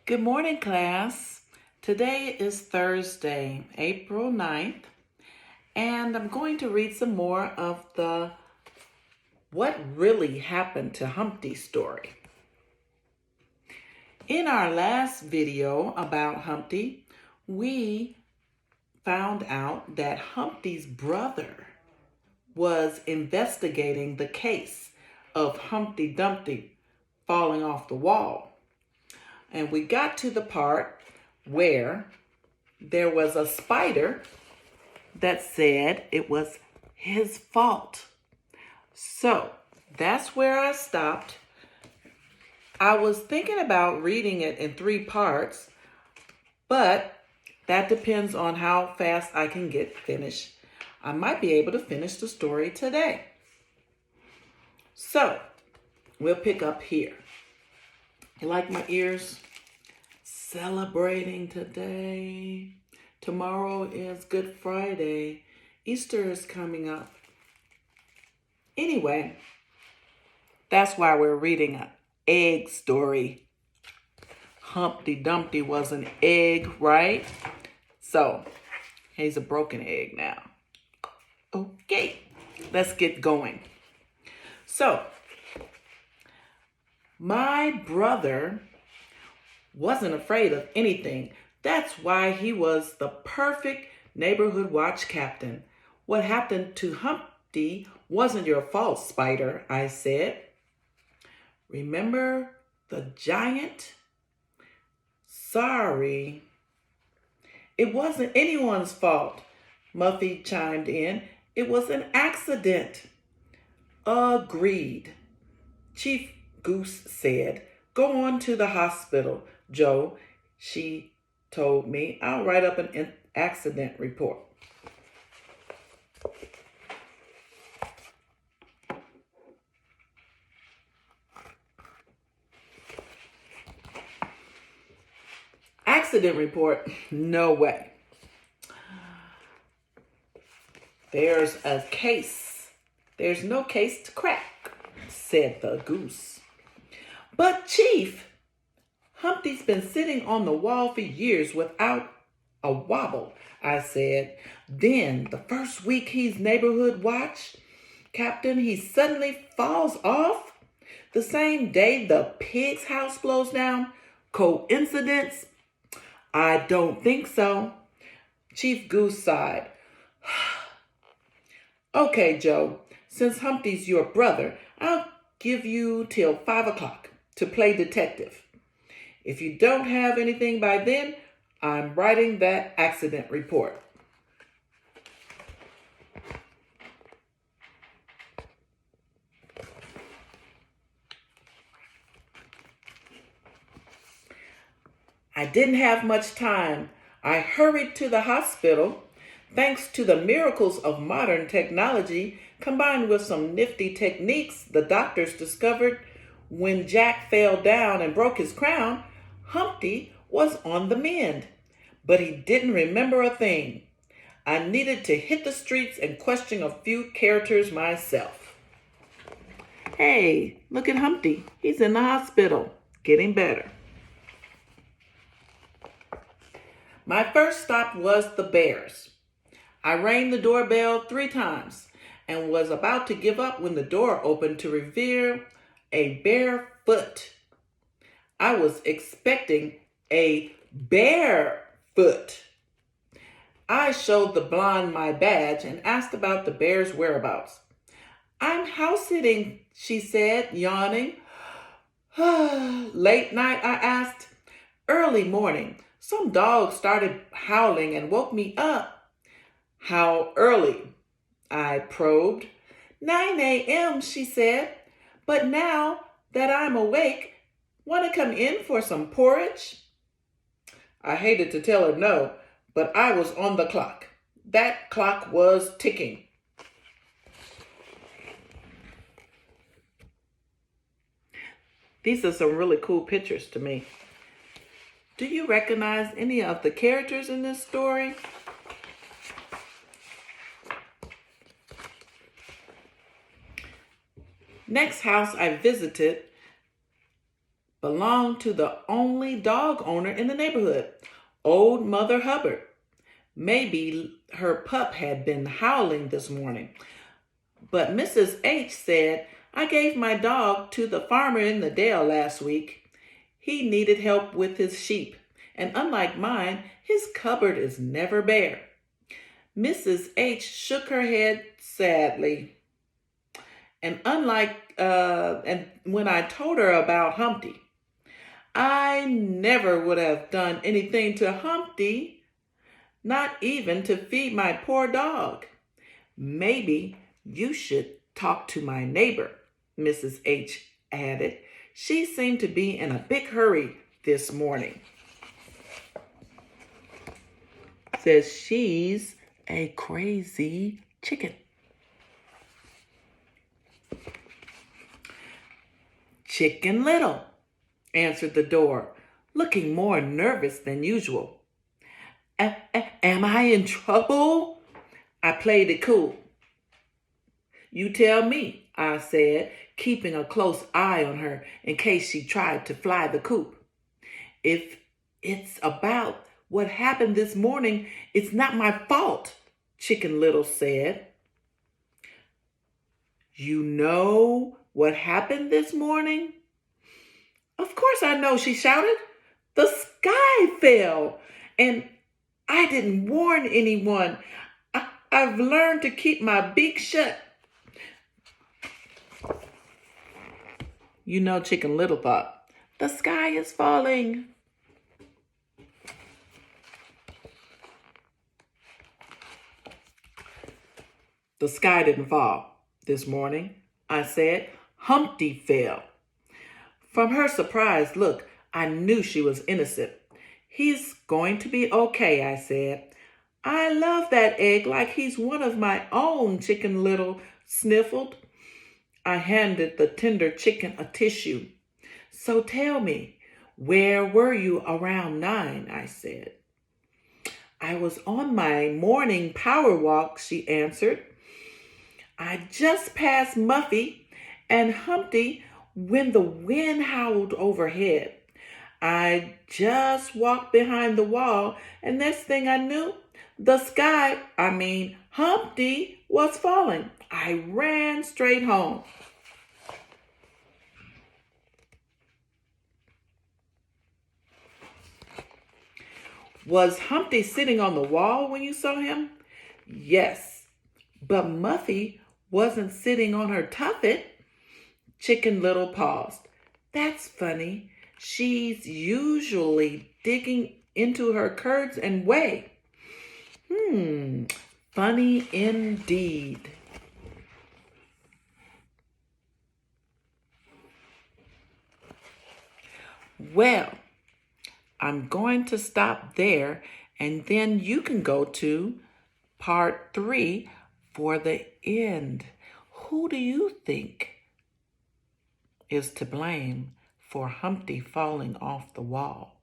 Good morning, class. Today is Thursday, April 9th, and I'm going to read some more of the What Really Happened to Humpty story. In our last video about Humpty, we found out that Humpty's brother was investigating the case of Humpty Dumpty falling off the wall. And we got to the part where there was a spider that said it was his fault. So that's where I stopped. I was thinking about reading it in 3 parts, but that depends on how fast I can get finished. I might be able to finish the story today. So we'll pick up here. You like my ears? Celebrating today. Tomorrow is Good Friday. Easter is coming up. Anyway, that's why we're reading an egg story. Humpty Dumpty was an egg, right? So, he's a broken egg now. Okay, let's get going. So, my brother wasn't afraid of anything. That's why he was the perfect neighborhood watch captain. What happened to Humpty wasn't your fault, Spider, I said. Remember the giant? Sorry. It wasn't anyone's fault, Muffy chimed in. It was an accident. Agreed. Chief Goose said, "Go on to the hospital, Joe," she told me. "I'll write up an accident report." Accident report? No way. There's a case. There's no case to crack, said the goose. But Chief, Humpty's been sitting on the wall for years without a wobble, I said. Then, the first week he's neighborhood watch captain, he suddenly falls off. The same day the pig's house blows down. Coincidence? I don't think so. Chief Goose sighed. Okay, Joe, since Humpty's your brother, I'll give you till 5 o'clock to play detective. If you don't have anything by then, I'm writing that accident report. I didn't have much time. I hurried to the hospital. Thanks to the miracles of modern technology, combined with some nifty techniques the doctors discovered when Jack fell down and broke his crown, Humpty was on the mend. But he didn't remember a thing. I needed to hit the streets and question a few characters myself. Hey, look at Humpty. He's in the hospital, getting better. My first stop was the bears. I rang the doorbell 3 times and was about to give up when the door opened to reveal a bare foot. I was expecting a bare foot. I showed the blonde my badge and asked about the bear's whereabouts. I'm house sitting, she said, yawning. Late night, I asked. Early morning. Some dog started howling and woke me up. How early? I probed. 9 a.m., she said. But now that I'm awake, want to come in for some porridge? I hated to tell her no, but I was on the clock. That clock was ticking. These are some really cool pictures to me. Do you recognize any of the characters in this story? Next house I visited belonged to the only dog owner in the neighborhood, Old Mother Hubbard. Maybe her pup had been howling this morning. But Mrs. H said, I gave my dog to the farmer in the dale last week. He needed help with his sheep, and unlike mine, his cupboard is never bare. Mrs. H shook her head sadly. And when I told her about Humpty, I never would have done anything to Humpty, not even to feed my poor dog. Maybe you should talk to my neighbor, Mrs. H added. She seemed to be in a big hurry this morning. Says she's a crazy chicken. Chicken Little, answered the door, looking more nervous than usual. Am I in trouble? I played it cool. You tell me, I said, keeping a close eye on her in case she tried to fly the coop. If it's about what happened this morning, it's not my fault, Chicken Little said. You know what happened this morning? Of course I know, she shouted. The sky fell, and I didn't warn anyone. I've learned to keep my beak shut. You know, Chicken Little thought, the sky is falling. The sky didn't fall this morning, I said. Humpty fell. From her surprised look, I knew she was innocent. He's going to be okay, I said. I love that egg like he's one of my own, Chicken Little sniffled. I handed the tender chicken a tissue. So tell me, where were you around 9? I said. I was on my morning power walk, she answered. I just passed Muffy and Humpty when the wind howled overhead. I just walked behind the wall, and next thing I knew, Humpty was falling. I ran straight home. Was Humpty sitting on the wall when you saw him? Yes, but Muffy wasn't sitting on her tuffet. Chicken Little paused. That's funny. She's usually digging into her curds and whey. Funny indeed. Well, I'm going to stop there, and then you can go to part 3 for the end. Who do you think is to blame for Humpty falling off the wall?